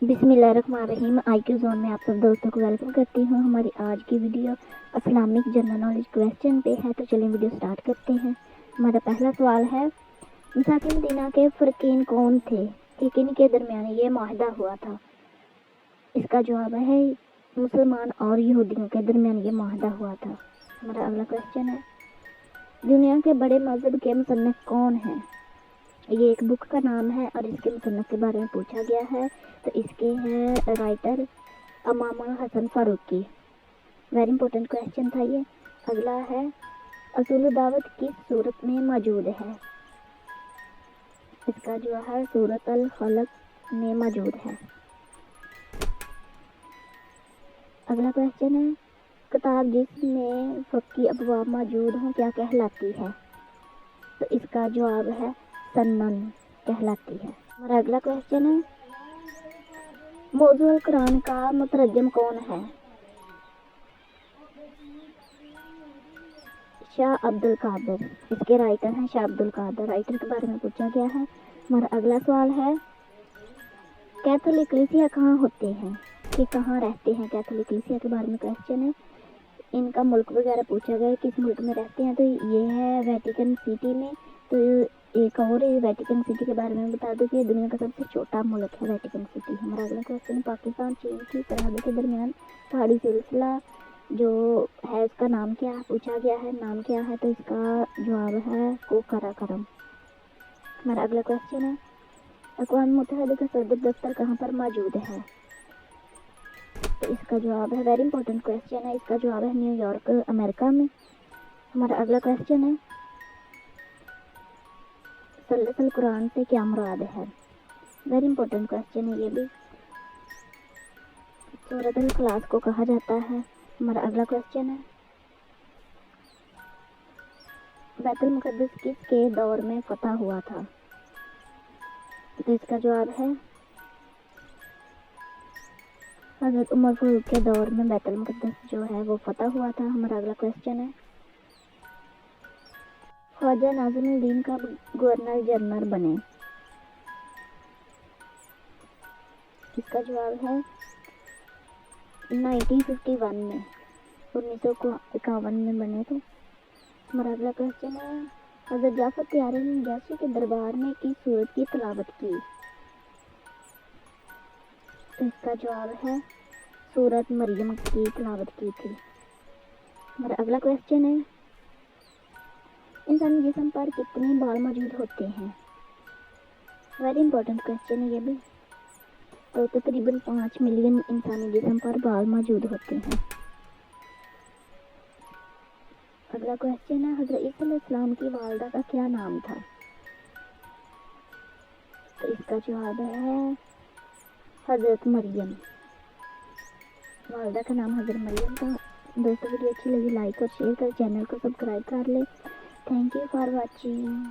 बिस्मिल्लाहिर्रहमानिर्रहीम। IQ zone में आप सब दोस्तों को वेलकम करती हूँ। हमारी आज की video Islamic general knowledge question पे है, तो चलिए वीडियो स्टार्ट करते हैं। हमारा पहला सवाल है, मसाकिन मदीना के फ़रकीन कौन थे कि किनके दरमियान ये मुआहदा हुआ था? इसका जवाब है मुसलमान और यहूदियों के दरमियान ये मुआहदा हुआ था। हमारा अगला क्वेश्चन है, दुनिया के बड़े मजहब के मुसन्निफ कौन हैं? ये एक बुक का नाम है और इसके मुसन्निफ के बारे में पूछा गया है, तो इसके हैं writer Imam Hasan Farooqui. Very important question था ये। अगला है, असूल दावत किस सूरत में मौजूद है? इसका जो है सूरत अल खलक में मौजूद है। अगला क्वेश्चन है, किताब जिसमें फ़क़ी अबवाब मौजूद हों क्या कहलाती है? तो इसका जवाब है सनन कहलाती है। हमारा अगला क्वेश्चन है, मौज़ूअल कुरान का मुतरजम कौन है? शाह अब्दुल कादर। इसके राइटर हैं शाह अब्दुल कादर। राइटर के बारे में पूछा गया है। हमारा अगला सवाल है, कैथोलिक कलीसिया कहाँ होते हैं कि कहाँ रहते हैं? कैथोलिक कलीसिया के बारे में क्वेश्चन है। इनका मुल्क वगैरह पूछा गया है, किस मुल्क में रहते हैं, तो ये है वेटिकन सिटी में। तो एक और वेटिकन सिटी के बारे में बता दूं कि ये दुनिया का सबसे छोटा मुल्क है वेटिकन सिटी। हमारा अगला क्वेश्चन, पाकिस्तान चीन की सरहद के दरमियान पहाड़ी सिलसिला जो है उसका नाम क्या पूछा गया है? नाम क्या है? तो इसका जवाब है काराकोरम। हमारा अगला क्वेश्चन है, अक़वाम मुत्तहिदा का सदर दफ्तर कहाँ पर मौजूद है? तो इसका जवाब है, वेरी इंपॉर्टेंट क्वेश्चन है, इसका जवाब है न्यूयॉर्क अमेरिका में। हमारा अगला क्वेश्चन है, सलसल कुरान से क्या मुराद है? वेरी इंपॉर्टेंट क्वेश्चन है ये भी। सूरत अल इखलास को कहा जाता है। हमारा अगला क्वेश्चन है, बैतुल मुक़द्दस किसके दौर में फतह हुआ था? तो इसका जवाब है हज़रत उमर फारूक के दौर में बैतुल मुक़द्दस जो है वो फतह हुआ था। हमारा अगला क्वेश्चन है, ख्वाजा नाज़िमुद्दीन कब गवर्नर जनरल बने? इसका जवाब है 1951 में, 1951 में बने थे। हमारा अगला क्वेश्चन है, हज़रत जाफ़र त्यारे ने नजाशी के दरबार में किस सूरत की तिलावत की? तो इसका जवाब है सूरत मरियम की तिलावत की थी। हमारा अगला क्वेश्चन है, इंसानी जिस्म पर कितने बाल मौजूद होते हैं? वेरी इंपॉर्टेंट क्वेश्चन है ये भी। तो तकरीबन 5 मिलियन इंसानी जिस्म पर बाल मौजूद होते हैं। अगला क्वेश्चन है, हज़रत ईसा अलैहिस्सलाम की वालिदा का क्या नाम था? तो इसका जवाब है हज़रत मरियम। वालिदा का नाम हज़रत मरियम था। दोस्तों वीडियो अच्छी लगी लाइक और शेयर कर, चैनल को सब्सक्राइब कर ले। Thank you for watching.